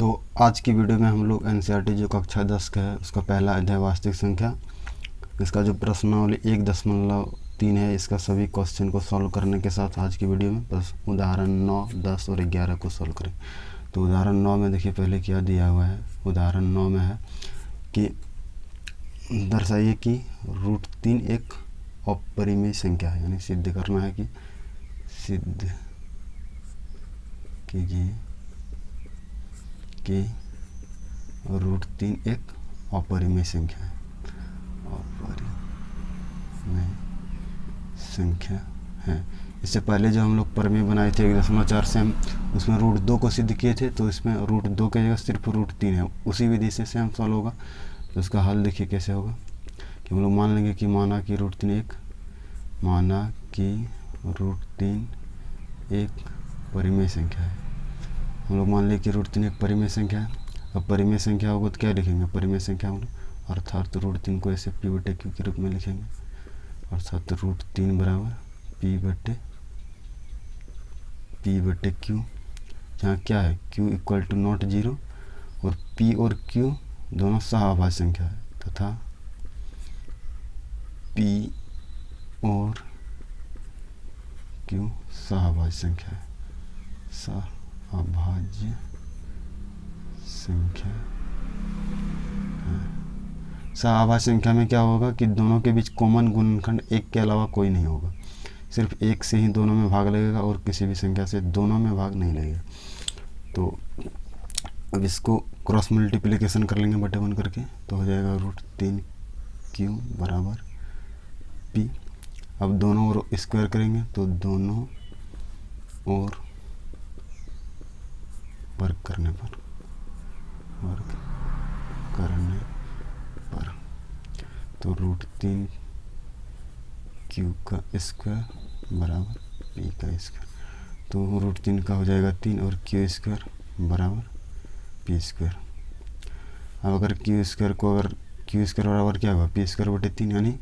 तो आज की वीडियो में हम लोग एनसीईआरटी जो कक्षा 10 का है उसका पहला अध्याय वास्तविक संख्या, इसका जो प्रश्नावली 1.3 है, इसका सभी क्वेश्चन को सॉल्व करने के साथ आज की वीडियो में बस उदाहरण 9, 10 और 11 को सॉल्व करें। तो उदाहरण 9 में देखिए पहले क्या दिया हुआ है। उदाहरण 9 में है कि दर्शाइए कि √3 एक अपरिमेय संख्या है, यानी सिद्ध करना है कि सिद्ध कीजिए कि √3 एक अपरिमेय संख्या है। अपरिमेय संख्या है। इससे पहले जो हम लोग परिमेय बनाए थे 1.4 से, हम उसमें √2 को सिद्ध किए थे, तो इसमें √2 की जगह सिर्फ √3 है। उसी विधि से सेम सॉल्व होगा। तो इसका हल देखिए कैसे होगा कि हम लोग मान लेंगे कि माना कि √3 एक परिमेय संख्या है। हम लोग मान लें कि √3 एक परिमेय संख्या है। अब परिमेय संख्या होगा तो क्या लिखेंगे? परिमेय संख्या हम लोग अर्थात √3 को ऐसे p/q के रूप में लिखेंगे, अर्थात √3 बराबर p/q, जहाँ क्या है q = नॉट 0 और p और q दोनों सहअभाज्य संख्या है तथा p और q सहअभाज्य संख्या है। सहअभाज्य संख्या है। सहअभाज्य संख्या में क्या होगा कि दोनों के बीच कॉमन गुणनखंड एक के अलावा कोई नहीं होगा। सिर्फ एक से ही दोनों में भाग लगेगा और किसी भी संख्या से दोनों में भाग नहीं लगेगा। तो अब इसको क्रॉस मल्टीप्लिकेशन कर लेंगे बटे 1 करके, तो हो जाएगा √3q बराबर p। अब दोनों ओर स्क्वायर करेंगे तो दोनों ओर वर्ग करने पर तो √3q का स्क्वायर बराबर p का स्क्वायर। तो √3 का हो जाएगा 3 और q² बराबर p²। अब अगर q² बराबर क्या होगा? p²/3, यानी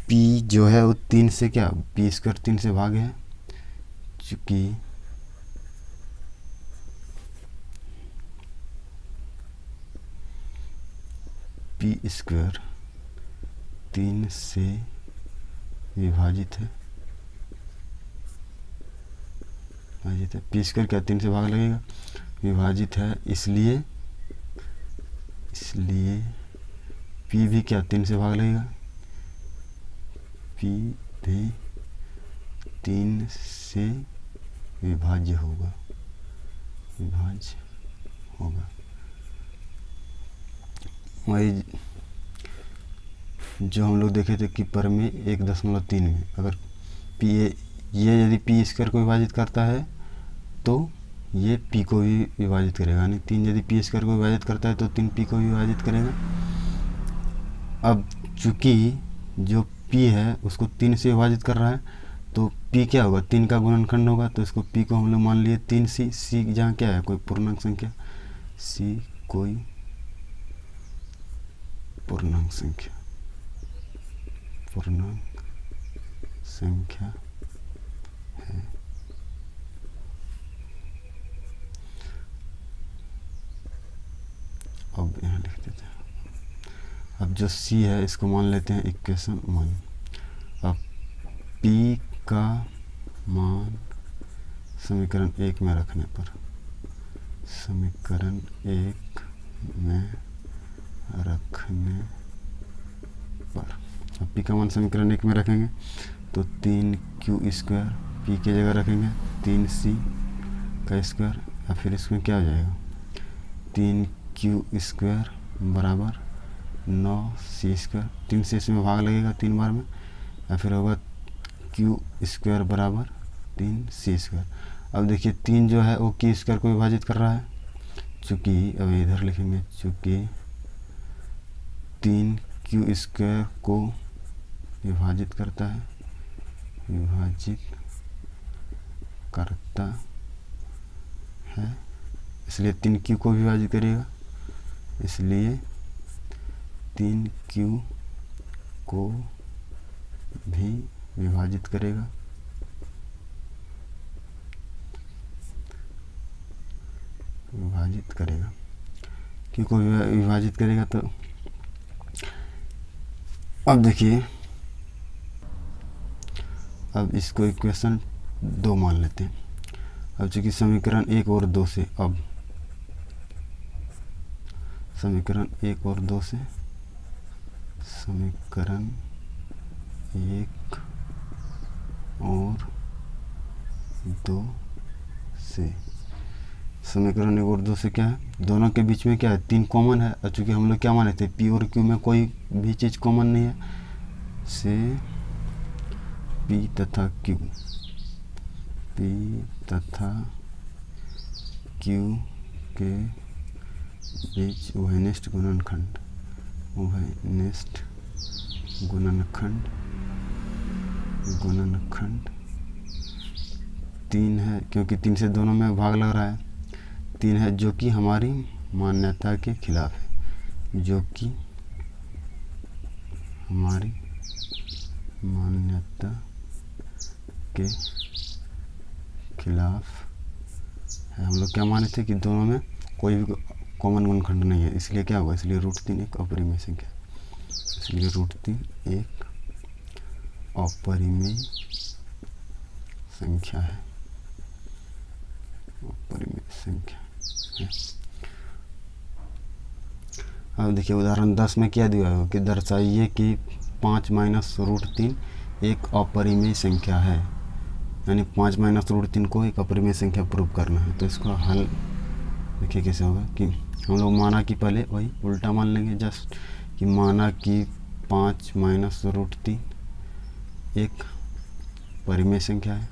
p जो है वो 3 से क्या p² 3 से भागे है, चूँकि p² 3 से विभाजित है, p² क्या 3 से भाग लगेगा, विभाजित है, इसलिए p भी क्या 3 से भाग लगेगा, p भी 3 से विभाज्य होगा। वही जो हम लोग देखे थे कि परिमेय 1.3 में अगर ये यदि p² को विभाजित करता है तो ये p को भी विभाजित करेगा, यानी 3 यदि p² को विभाजित करता है तो 3 p को भी विभाजित करेगा। अब चूँकि जो p है उसको 3 से विभाजित कर रहा है, तो p क्या होगा? 3 का गुणनखंड होगा। तो इसको p को हम लोग मान लिए 3c, c जहाँ क्या है कोई पूर्णांक संख्या, c कोई पूर्णांक संख्या है। अब यहाँ लिख देते हैं। अब जो c है इसको मान लेते हैं इक्वेशन 1। अब p का मान समीकरण 1 में रखने पर, अब p का मान समीकरण 1 में रखेंगे तो 3q² p की जगह रखेंगे 3c का स्क्वायर, या फिर इसमें क्या हो जाएगा 3q² बराबर 9c²। 3 से इसमें भाग लगेगा 3 बार में, या फिर होगा q² बराबर 3c²। अब देखिए 3 जो है वो q² को विभाजित कर रहा है, चूँकि अब इधर लिखेंगे चूँकि 3 q² को विभाजित करता है, इसलिए 3q को विभाजित करेगा, इसलिए 3q को भी विभाजित करेगा। विभाजित करेगा, क्यू को विभाजित करेगा। तो अब देखिए, अब इसको इक्वेशन 2 मान लेते हैं। अब चूँकि समीकरण 1 और 2 से, अब समीकरण 1 और 2 से, समीकरण 1 और 2 से, समीकरण 1 और 2 से क्या है, दोनों के बीच में क्या है, 3 कॉमन है। और चूँकि हम लोग क्या माने थे, पी और क्यू में कोई भी चीज़ कॉमन नहीं है, से पी तथा क्यू, पी तथा क्यू के बीच उभयनिष्ठ गुणनखंड, उभयनिष्ठ गुणनखंड, गुणनखंड 3 है, क्योंकि 3 से दोनों में भाग लग रहा है, 3 है, जो कि हमारी मान्यता के खिलाफ है, जो कि हमारी मान्यता के खिलाफ है। हम लोग क्या माने थे कि दोनों में कोई भी कॉमन गुणनखंड नहीं है, इसलिए क्या होगा, इसलिए √3 एक अपरिमेय संख्या, इसलिए √3 एक अपरिमेय संख्या है, अपरिमेय संख्या है। अब देखिए उदाहरण 10 में क्या दिया है कि दर्शाइए कि 5 माइनस √3 एक अपरिमेय संख्या है, यानी 5 माइनस √3 को एक अपरिमेय संख्या प्रूव करना है। तो इसका हल देखिए कैसे होगा कि हम लोग माना कि पहले वही उल्टा मान लेंगे, जस्ट कि माना कि 5 माइनस √3 एक परिमेय संख्या है,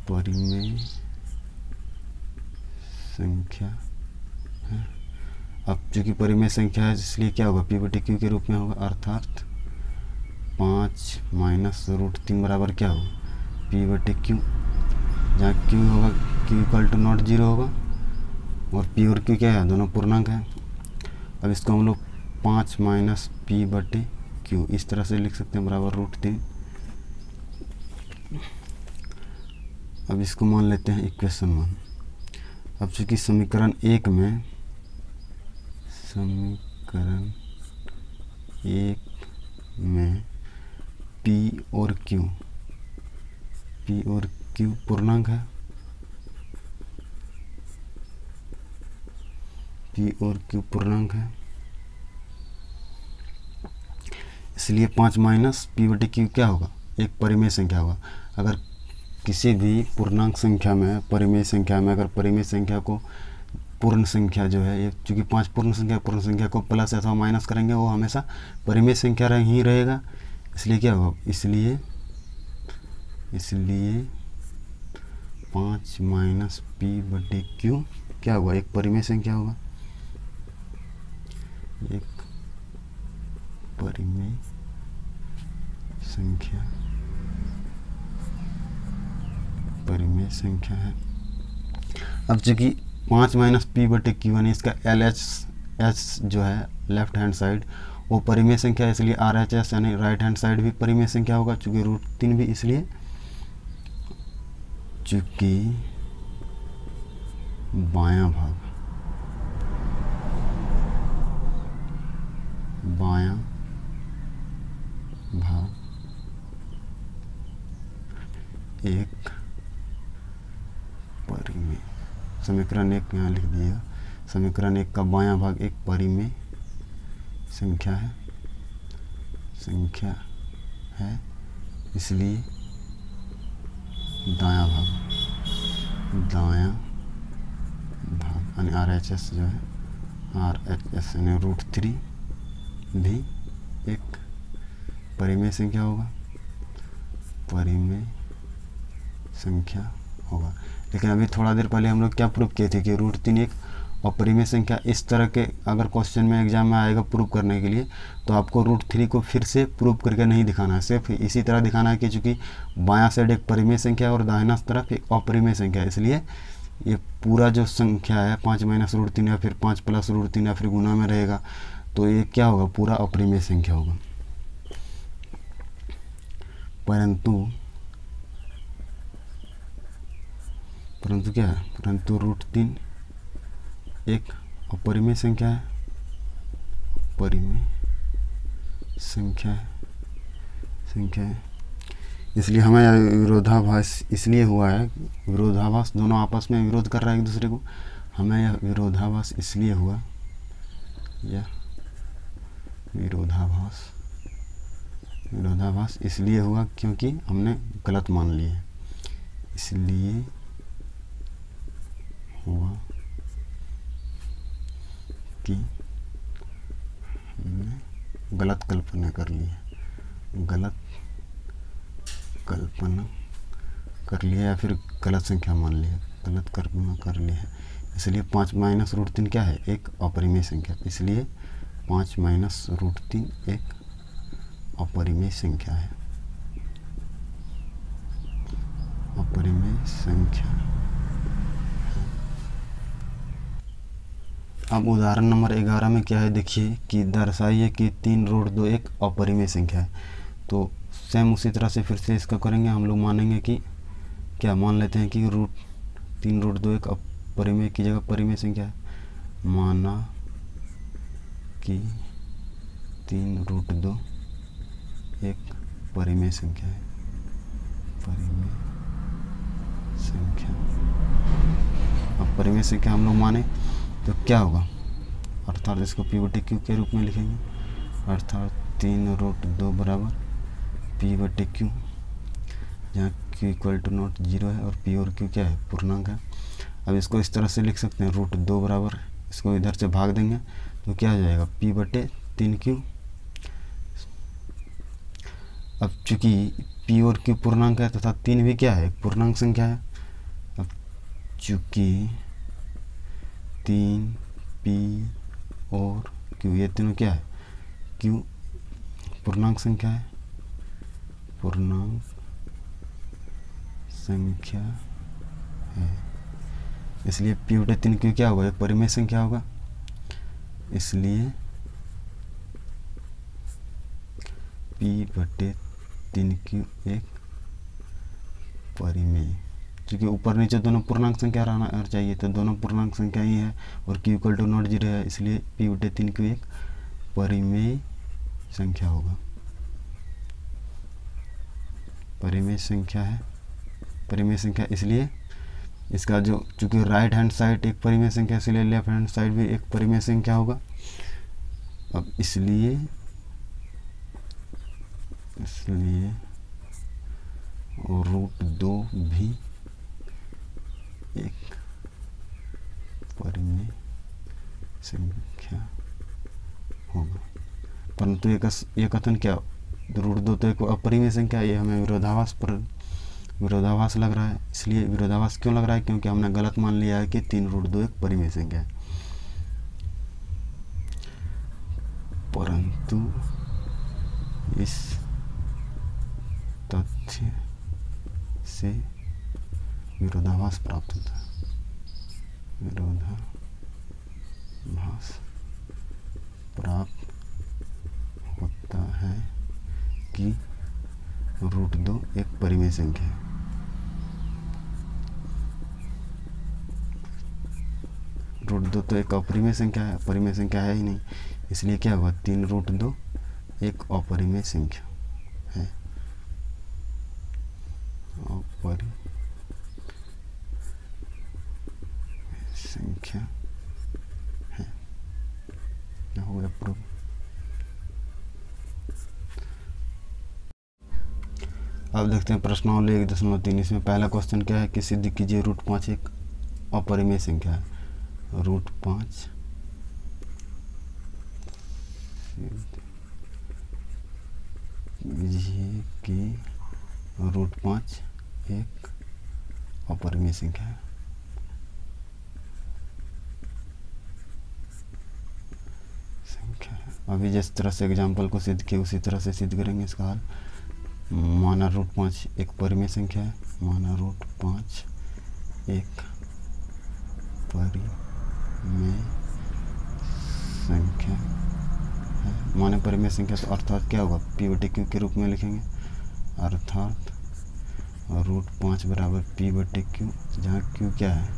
परिमेय संख्या है। अब चूँकि परिमेय संख्या है इसलिए क्या होगा, P/Q के रूप में होगा, अर्थात 5 माइनस √3 बराबर क्या होगा, P/Q, जहाँ Q होगा, Q = नॉट 0 होगा, और P और Q क्या है, दोनों पूर्णांक है। अब इसको हम लोग 5 माइनस P/Q इस तरह से लिख सकते हैं, बराबर √3। अब इसको मान लेते हैं इक्वेशन 1। अब चूँकि समीकरण 1 में, समीकरण 1 में P और Q पूर्णांक है, P और Q पूर्णांक है, इसलिए 5 माइनस P/Q क्या होगा, एक परिमेय संख्या होगा। अगर किसी भी पूर्णांक संख्या में, परिमेय संख्या में, अगर परिमेय संख्या को पूर्ण संख्या जो है, ये चूँकि 5 पूर्ण संख्या को प्लस अथवा माइनस करेंगे, वो हमेशा परिमेय संख्या ही रहेगा, इसलिए क्या होगा, इसलिए 5 माइनस P/Q क्या होगा, एक परिमेय संख्या होगा, एक परिमेय संख्या, परिमेय संख्या है। अब चूँकि 5 माइनस P/Q यानी इसका LHS जो है लेफ्ट हैंड साइड वो परिमेय संख्या है, इसलिए RHS यानी राइट हैंड साइड भी परिमेय संख्या होगा, चूँकि √3 भी, इसलिए चूँकि बायां भाग एक परिमेय, समीकरण 1 यहाँ लिख दिएगा, समीकरण 1 का बायां भाग एक परिमेय संख्या है, इसलिए दायां भाग यानी RHS जो है, RHS यानी √3 भी एक परिमेय संख्या होगा, परिमेय संख्या होगा। लेकिन अभी थोड़ा देर पहले हम लोग क्या प्रूव किए थे कि √3 एक अपरिमेय संख्या। इस तरह के अगर क्वेश्चन में एग्जाम में आएगा प्रूव करने के लिए, तो आपको √3 को फिर से प्रूव करके नहीं दिखाना है, सिर्फ इसी तरह दिखाना है कि चूँकि बायां साइड एक परिमेय संख्या और दाहिना तरफ एक अपरिमेय संख्या है, इसलिए ये पूरा जो संख्या है 5 माइनस √3 या फिर 5 प्लस √3 या फिर गुना में रहेगा, तो ये क्या होगा, पूरा अपरिमेय संख्या होगा। परंतु क्या है, परंतु √3 एक अपरिमेय संख्या है, परिमेय संख्या है। इसलिए हमें यह विरोधाभास इसलिए हुआ है, विरोधाभास दोनों आपस में विरोध कर रहा है एक दूसरे को, हमें यह विरोधाभास इसलिए हुआ, यह विरोधाभास इसलिए हुआ क्योंकि हमने गलत मान लिया, इसलिए हुआ कि हमने गलत कल्पना कर ली है, या फिर गलत संख्या मान ली है, गलत कल्पना कर ली है। इसलिए 5 माइनस रूट 3 क्या है? एक अपरिमेय संख्या। इसलिए 5 माइनस रूट 3 एक अपरिमेय संख्या है, अपरिमेय संख्या। अब उदाहरण नंबर 11 में क्या है देखिए कि दर्शाइए कि 3 रूट 2 एक अपरिमेय संख्या है। तो सेम उसी तरह से फिर से इसका करेंगे, हम लोग मानेंगे कि क्या मान लेते हैं कि 3 रूट 2 एक अपरिमेय की जगह परिमेय संख्या है। माना कि 3 रूट 2 एक परिमेय संख्या है, परिमेय संख्या। अब परिमेय संख्या हम लोग माने तो क्या होगा, अर्थात इसको P/Q के रूप में लिखेंगे, अर्थात 3 रूट 2 बराबर P/Q, जहाँ Q इक्वल टू नॉट 0 है और P और Q क्या है? पूर्णांक है। अब इसको इस तरह से लिख सकते हैं, रूट 2 बराबर, इसको इधर से भाग देंगे तो क्या हो जाएगा? P/3Q। अब चूंकि P और Q पूर्णांक है तथा 3 भी क्या है? पूर्णांक संख्या है। अब चूंकि 3 P और Q ये तीनों क्या है? Q पूर्णांक संख्या है, पूर्णांक संख्या है, इसलिए P/3Q क्या होगा? एक परिमेय संख्या होगा। इसलिए P/3Q एक परिमेय, क्योंकि ऊपर नीचे दोनों पूर्णांक संख्या रहना चाहिए, तो दोनों पूर्णांक संख्या ही है और Q इक्वल टू नॉट 0 है, इसलिए P/3Q एक परिमेय संख्या होगा, परिमेय संख्या है, परिमेय संख्या। इसलिए इसका जो चूंकि राइट हैंड साइड एक परिमेय संख्या, इसलिए लेफ्ट हैंड साइड भी एक परिमेय संख्या होगा। अब इसलिए रूट 2 भी एक परिमेय संख्या होगा। परंतु ये कथन क्या, रूट 2 तो एक अपरिमेय संख्या, ये हमें विरोधाभास लग रहा है। इसलिए विरोधाभास क्यों लग रहा है? क्योंकि हमने गलत मान लिया है कि 3 रूट 2 एक परिमेय संख्या है। परंतु इस तथ्य से विरोधाभास प्राप्त होता है, विरोधाभास प्राप्त होता है कि रूट 2 एक परिमेय संख्या है। रूट 2 तो एक अपरिमेय संख्या है, परिमेय संख्या है ही नहीं, इसलिए क्या होगा? 3 रूट 2 एक अपरिमेय संख्या है, अपरिमेय संख्या है। हो गया प्रूफ। अब देखते हैं प्रश्नावली 1.3। इसमें पहला क्वेश्चन क्या है कि सिद्ध कीजिए रूट 5 एक अपरिमेय संख्या है। रूट 5 कीजिए कि रूट 5 एक अपरिमेय संख्या है। अभी जिस तरह से एग्जाम्पल को सिद्ध किया उसी तरह से सिद्ध करेंगे इसका हल। माना रूट 5 एक परिमेय संख्या है, माना रूट 5 एक परिमेय संख्या है। माने परिमेय संख्या तो अर्थात क्या होगा? P/Q के रूप में लिखेंगे, अर्थात रूट 5 बराबर P/Q, जहाँ Q क्या है?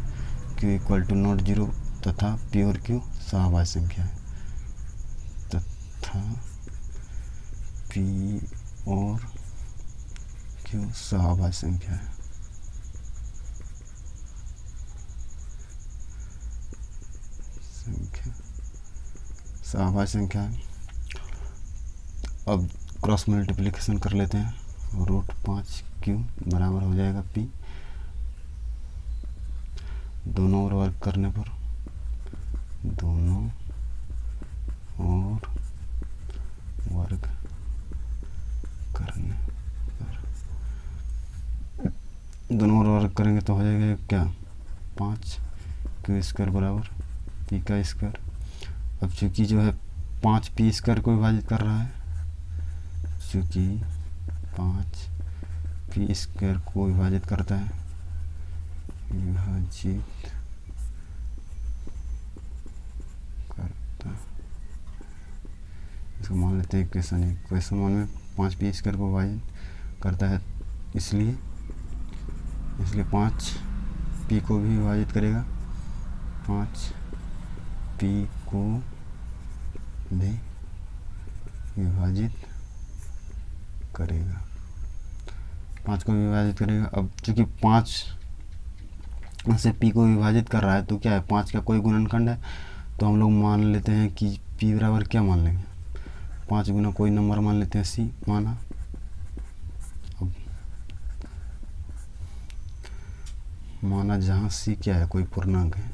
Q इक्वल टू नॉट 0 तथा पी और क्यू सहभाज्य संख्या है, तथा पी और क्यू सहभाज्य संख्या है। सहभाज्य संख्या है। अब क्रॉस मल्टीप्लिकेशन कर लेते हैं। रूट 5 क्यू बराबर हो जाएगा पी, दोनों ओर वर्ग करने पर, दोनों ओर वर्ग करने पर, दोनों ओर वर्ग करेंगे तो हो जाएगा क्या, 5 क्यू स्क्वायर बराबर पी का स्क्वायर। अब चूँकि जो है 5 पी स्क्वायर को विभाजित कर रहा है, चूँकि 5 पी स्क्वायर को विभाजित करता है, विभाजित करता, इसको मान लेते हैं इक्वेशन 1। क्वेश्चन 1 में 5 पी स्क्वायर को विभाजित करता है, इसलिए 5 पी को भी विभाजित करेगा, 5 पी को भी विभाजित करेगा, 5 को विभाजित करेगा। अब चूँकि 5 से पी को विभाजित कर रहा है तो क्या है, 5 का कोई गुणनखंड है, तो हम लोग मान लेते हैं कि पी बराबर क्या मान लेंगे, 5 गुना कोई नंबर मान लेते हैं सी माना। अब माना जहाँ सी क्या है, कोई पूर्णांक है,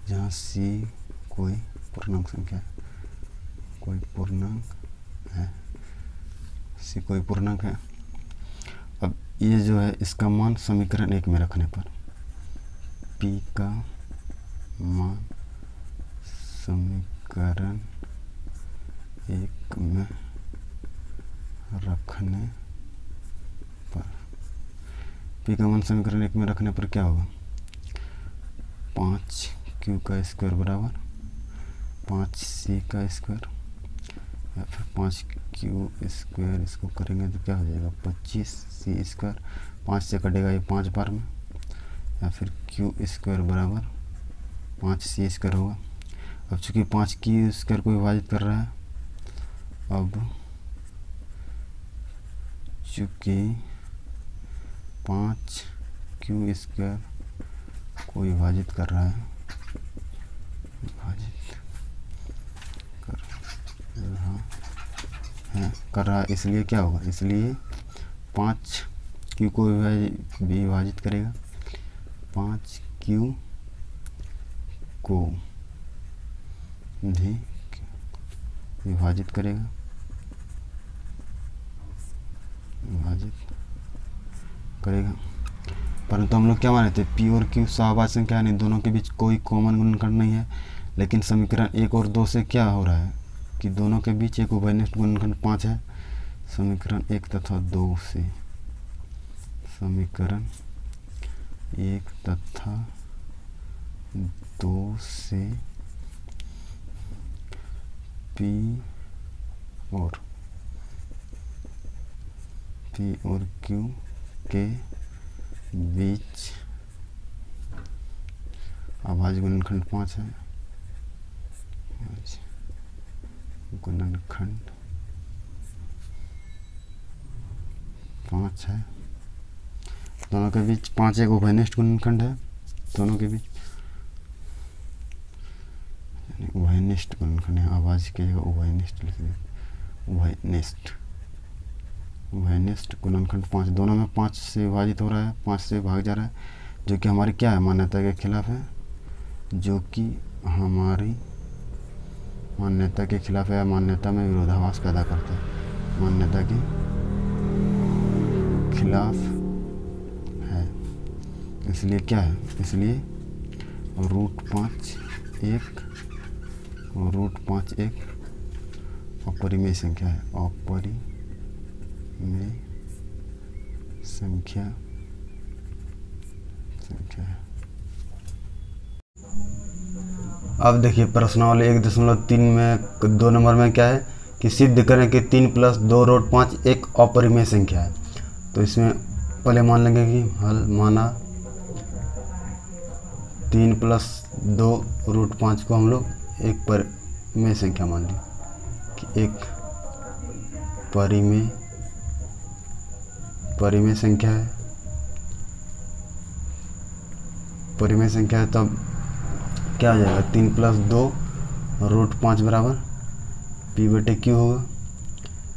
जहाँ सी कोई पूर्णांक संख्या है, कोई पूर्णांक है, सी कोई पूर्णांक है। अब ये जो है इसका मान समीकरण 1 में रखने पर, पी का मान समीकरण 1 में रखने पर, पी का मान समीकरण 1 में रखने पर क्या होगा, 5 क्यू का स्क्वायर बराबर 5 सी का स्क्वायर, या फिर 5 क्यू स्क्वायर, इसको करेंगे तो क्या हो जाएगा 25 सी स्क्वायर, 5 से कटेगा ये 5 बार में, या फिर क्यू स्क्वायर बराबर 5 सी स्क्वायर होगा। अब चूँकि 5 क्यू स्क्वायर को विभाजित कर रहा है, अब चूँकि 5 क्यू स्क्वायर को विभाजित कर रहा है, विभाजित कर रहा है, इसलिए क्या होगा, इसलिए 5 क्यू को विभाजित करेगा, 5 क्यू को भी विभाजित करेगा, विभाजित करेगा। परंतु हम लोग क्या माने थे, पी और क्यू सहभाज्य संख्या नहीं, दोनों के बीच कोई कॉमन गुणनखंड नहीं है। लेकिन समीकरण 1 और 2 से क्या हो रहा है कि दोनों के बीच एक उभयनिष्ठ गुणनखंड 5 है। समीकरण 1 तथा 2 से, समीकरण 1 तथा 2 से पी और क्यू के बीच अभाज्य गुणनखंड 5 है, गुणनखंड 5 है, दोनों के बीच 5 एक उभयनिष्ठ गुणनखंड है, दोनों के बीच उभयनिष्ठ गुणनखंड है, अभाज्य की जगह उभयनिष्ठ लिख दें, उभयनिष्ठ गुणनखंड 5, दोनों में 5 से विभाजित हो रहा है, 5 से भाग जा रहा है, जो कि हमारी क्या है, मान्यता के खिलाफ है, जो कि हमारी मान्यता के खिलाफ है, मान्यता में विरोधाभास पैदा करता है, मान्यता के खिलाफ है। इसलिए क्या है, इसलिए √5 एक अपरिमेय संख्या है, अपरिमेय संख्या है। अब देखिए प्रश्नावली 1.3 में 2 नंबर में क्या है कि सिद्ध करें कि 3 + 2√5 एक अपरिमेय संख्या है। तो इसमें पहले मान लेंगे कि हल माना 3 + 2√5 को हम लोग एक परिमेय संख्या मान ली कि एक परिमेय संख्या है। परिमेय संख्या है तब क्या हो जाएगा, 3 + 2√5 बराबर P/Q होगा,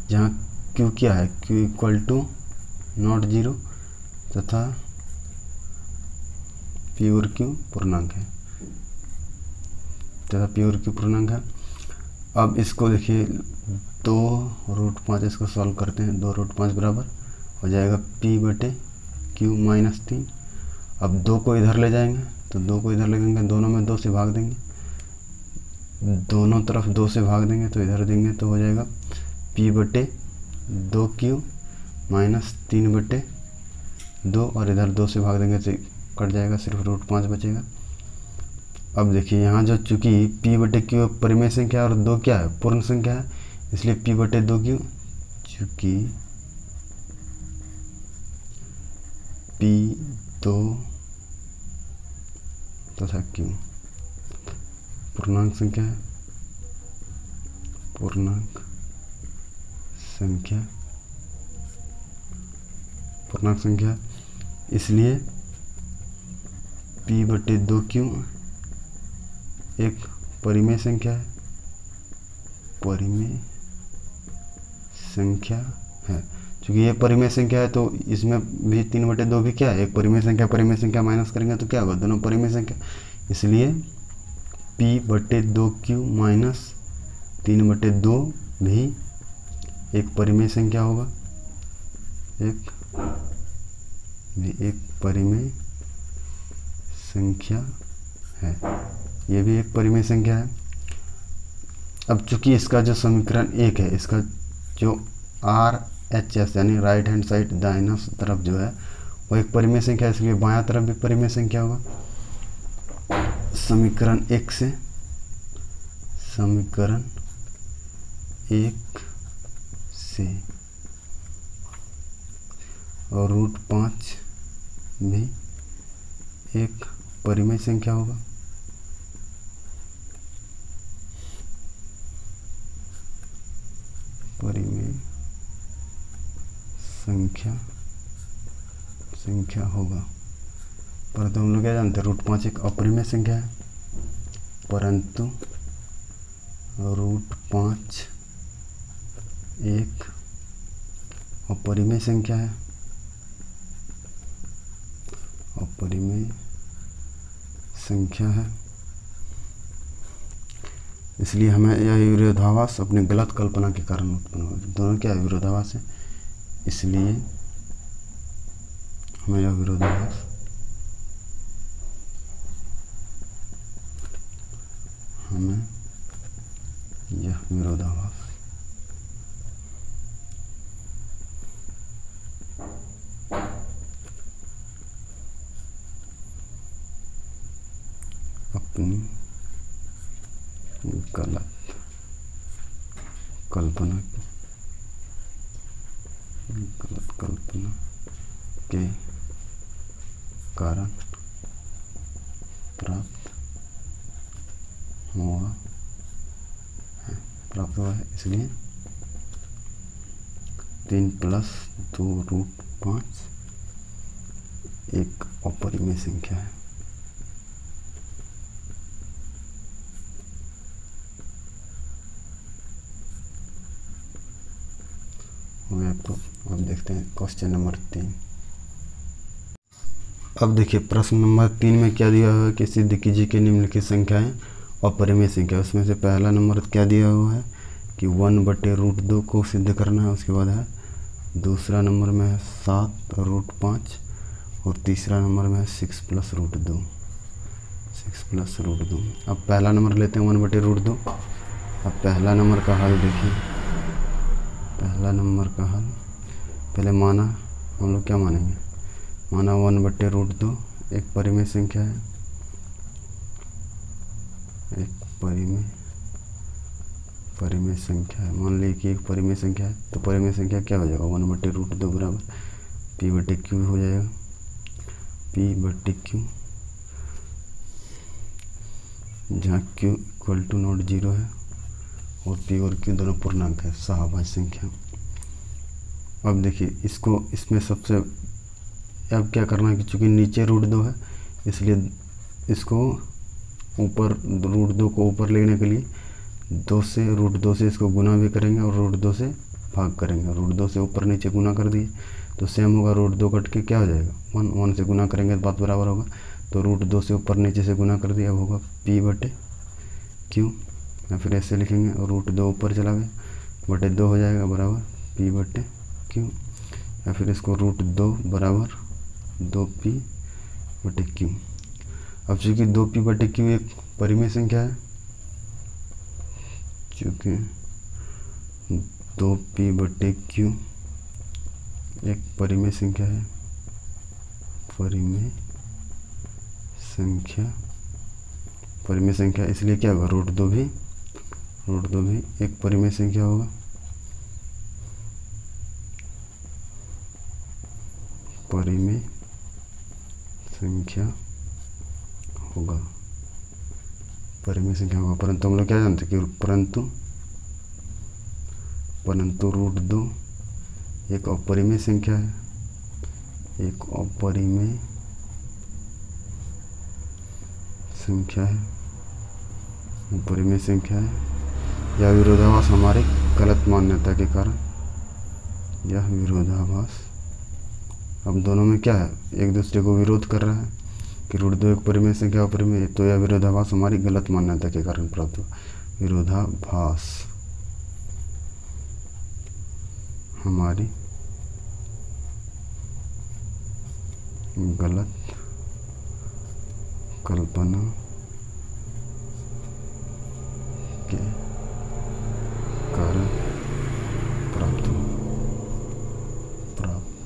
जहाँ Q क्या है, Q = नॉट 0 तथा P और Q पूर्णांक है, अब इसको देखिए 2√5, इसको सॉल्व करते हैं। 2√5 बराबर हो जाएगा P/Q -3। अब 2 को इधर ले जाएंगे तो 2 को इधर ले जाएंगे, दोनों में 2 से भाग देंगे, दोनों तरफ 2 से भाग देंगे तो इधर देंगे तो हो जाएगा P/2Q -3/2, और इधर 2 से भाग देंगे तो कट जाएगा, सिर्फ √5 बचेगा। अब देखिए यहाँ जो चूँकि P/Q परिमेय संख्या और 2 क्या है, पूर्ण संख्या है, इसलिए P/2Q चूँकि P2 तथा Q पूर्णांक संख्या है, पूर्णांक संख्या, इसलिए P/2Q एक परिमेय संख्या है, क्योंकि ये परिमेय संख्या है तो इसमें भी 3/2 भी क्या है, एक परिमेय संख्या माइनस करेंगे तो क्या होगा, दोनों परिमेय संख्या, इसलिए P/2Q -3/2 भी एक परिमेय संख्या होगा, एक परिमेय संख्या है, ये भी एक परिमेय संख्या है। अब चूंकि इसका जो समीकरण 1 है, इसका जो RHS यानी राइट हैंड साइड दाहिना तरफ जो है वो एक परिमेय संख्या है, इसलिए बायां तरफ भी परिमेय संख्या होगा। समीकरण 1 से और √5 भी एक परिमेय संख्या होगा, परिमेय संख्या होगा। परंतु हम लोग क्या जानते हैं, √5 एक अपरिमेय संख्या है, परंतु √5 एक अपरिमेय संख्या है, इसलिए हमें यह विरोधाभास अपनी गलत कल्पना के कारण उत्पन्न हो, दोनों क्या है, विरोधाभास है, इसलिए हमें यह विरोधाभास अपनी गलत कल्पना के कारण प्राप्त हुआ है, इसलिए 3 + 2√5 एक अपरिमेय संख्या है। तो अब देखते हैं क्वेश्चन नंबर 3। अब देखिए प्रश्न नंबर 3 में क्या दिया हुआ है कि सिद्ध कीजिए कि निम्नलिखित संख्याएं अपरिमेय संख्या। उसमें से पहला नंबर क्या दिया हुआ है कि 1/√2 को सिद्ध करना है, उसके बाद है दूसरा नंबर में है 7√5 और तीसरा नंबर में है 6 + √2। अब पहला नंबर लेते हैं 1/√2। अब पहला नंबर का हल देखिए, पहला नंबर का हल पहले माना, हम लोग क्या मानेंगे, माना 1/√2 एक परिमेय संख्या है, एक परिमेय संख्या है। मान ली कि एक परिमेय संख्या है तो परिमेय संख्या क्या हो जाएगा, 1/√2 बराबर P/Q हो जाएगा, P/Q जहाँ q इक्वल टू नॉट 0 है और p और q दोनों पूर्णांक है, सहभाज्य संख्या। अब देखिए इसको, इसमें सबसे अब क्या करना है कि चूँकि नीचे √2 है इसलिए इसको ऊपर √2 को ऊपर लेने के लिए 2 से √2 से इसको गुना भी करेंगे और √2 से भाग करेंगे। √2 से ऊपर नीचे गुना कर दिए तो सेम होगा, √2 कट के क्या हो जाएगा 1, 1 से गुना करेंगे तो बात बराबर होगा। तो √2 से ऊपर नीचे से गुना कर दिया, अब होगा p/q, या फिर ऐसे लिखेंगे और √2 ऊपर चला गया बटे 2 हो जाएगा बराबर p/q, या फिर इसको √2 बराबर 2p/q। अब चूँकि 2p/q एक परिमेय संख्या है, चूँकि 2p/q एक परिमेय संख्या है, परिमेय संख्या इसलिए क्या होगा, √2 भी एक परिमेय संख्या होगा। परिमेय संख्या होगा, परंतु हम लोग क्या जानते हैं कि परंतु √2 एक अपरिमेय संख्या है, एक अपरिमेय संख्या है। यह विरोधाभास हमारे गलत मान्यता के कारण, यह विरोधाभास अब दोनों में क्या है, एक दूसरे को विरोध कर रहा है कि √2 एक परिमेय संख्या अपरिमेय, तो यह विरोधाभास हमारी गलत मान्यता के कारण प्राप्त हुआ। विरोधाभास हमारी गलत कल्पना के कारण प्राप्त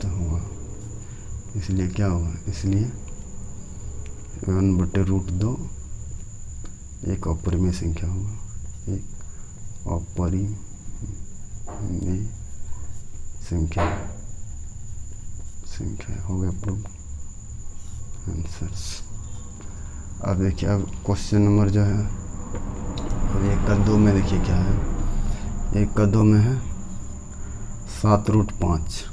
हुआ। इसलिए क्या होगा, इसलिए 1/√2 एक अपरिमेय संख्या होगा, एक अपरिमेय संख्या हो गया प्रूव आंसर्स। अब देखिए, अब क्वेश्चन नंबर जो है अब 1 का 2 में देखिए क्या है, 1 का 2 में है 7√5।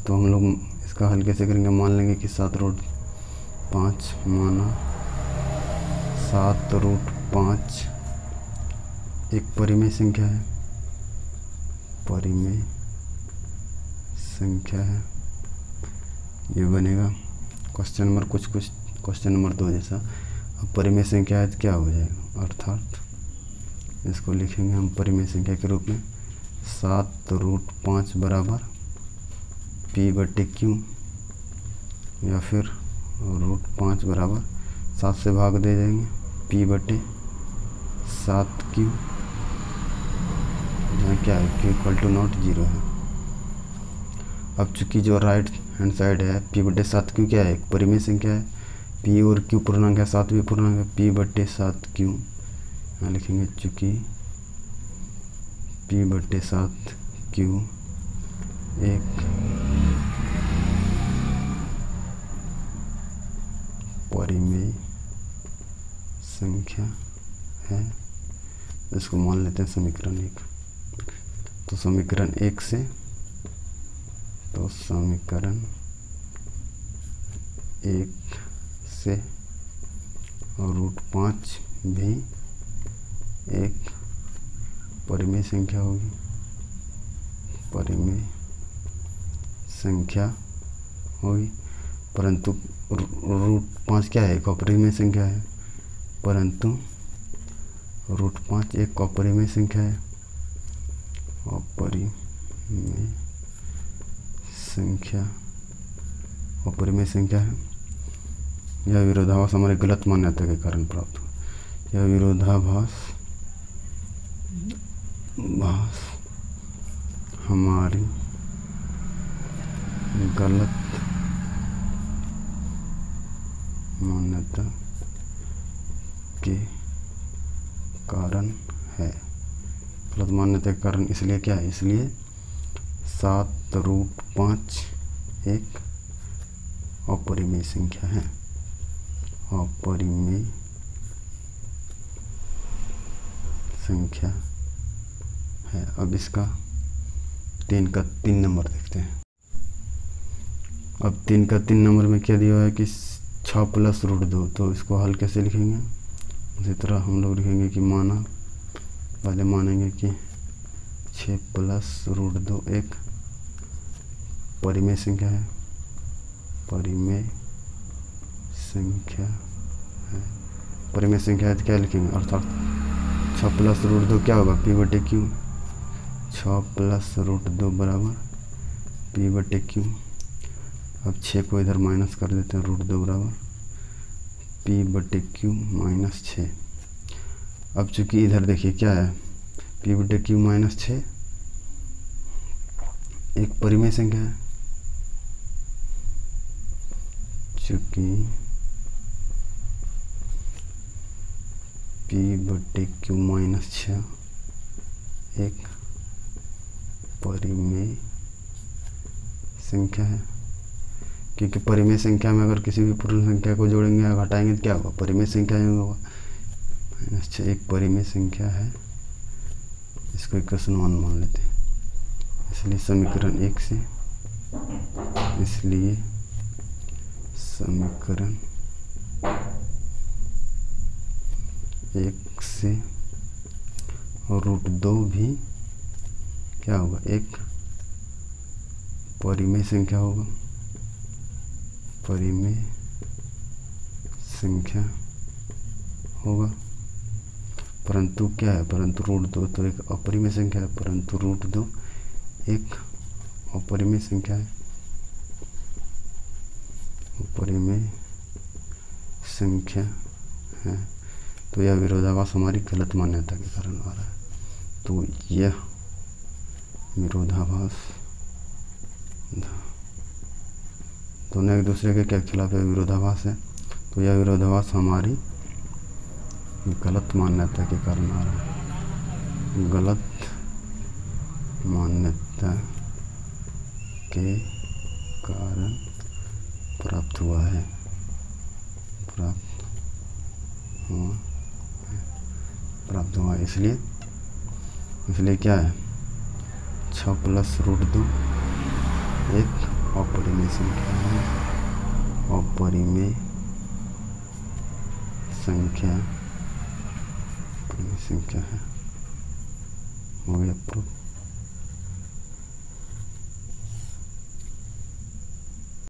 तो हम लोग इसका हल कैसे करेंगे, मान लेंगे कि 7√5 माना 7√5 एक परिमेय संख्या है, ये बनेगा क्वेश्चन नंबर क्वेश्चन नंबर 2 जैसा। अब परिमेय संख्या है तो क्या हो जाएगा, अर्थात इसको लिखेंगे हम परिमेय संख्या के रूप में 7√5 बराबर p/q, या फिर √5 बराबर 7 से भाग दे देंगे p/7q, यहाँ क्या है q इक्वल टू नॉट 0 है। अब चूँकि जो राइट हैंड साइड है p/7q क्या है, एक परिमेय संख्या है, p और q पूर्णांक है, 7 भी पूर्णांक है, p/7q यहाँ लिखेंगे, चूँकि p/7q एक परिमेय संख्या है, इसको मान लेते हैं समीकरण 1। तो समीकरण 1 से और √5 भी एक परिमेय संख्या होगी, परंतु √5 क्या है, एक अपरिमेय संख्या है, परंतु √5 एक अपरिमेय संख्या है, अपरिमेय संख्या है। यह विरोधाभास हमारे गलत मान्यता के कारण प्राप्त हुआ। यह विरोधाभास हमारी गलत मान्यता के कारण है। गलत मान्यता के कारण इसलिए क्या है, इसलिए 7√5 एक अपरिमेय संख्या है, अपरिमेय संख्या है। अब इसका 3 का 3 नंबर देखते हैं। अब 3 का 3 नंबर में क्या दिया हुआ है कि 6 + √2, तो इसको हल कैसे लिखेंगे? उसी तरह हम लोग लिखेंगे कि माना, पहले मानेंगे कि 6 + √2 एक परिमेय संख्या है, परिमेय संख्या है। परिमेय संख्या है तो क्या लिखेंगे? अर्थात 6 + √2 क्या होगा? P/Q। 6 + √2 बराबर P/Q। अब 6 को इधर माइनस कर देते हैं, √2 बराबर P/Q - 6। अब चूंकि इधर देखिए क्या है, P/Q - 6 एक परिमेय संख्या है, चूंकि P/Q - 6 एक परिमेय संख्या है। क्योंकि परिमेय संख्या में अगर किसी भी पूर्ण संख्या को जोड़ेंगे या घटाएंगे तो क्या होगा? परिमेय संख्या ही होगा। -6 एक परिमेय संख्या है, इसको इक्वेशन 1 मान लेते हैं। इसलिए समीकरण 1 से, इसलिए समीकरण 1 से और √2 भी क्या होगा? एक परिमेय संख्या होगा, परिमेय संख्या होगा। परंतु क्या है? परंतु √2 तो एक अपरिमेय संख्या है, परंतु √2 एक अपरिमेय संख्या है, अपरिमेय संख्या है। तो यह विरोधाभास हमारी गलत मान्यता के कारण आ रहा है। तो यह विरोधाभास दोनों एक दूसरे के क्या खिलाफ है? विरोधाभास है। तो यह विरोधाभास हमारी गलत मान्यता के कारण आ रहा है, गलत मान्यता के कारण प्राप्त हुआ है, प्राप्त हुआ। इसलिए क्या है? 6 + √2 एक अपरिमेय संख्या है, अपरिमेय संख्या है। हो गया प्रूफ।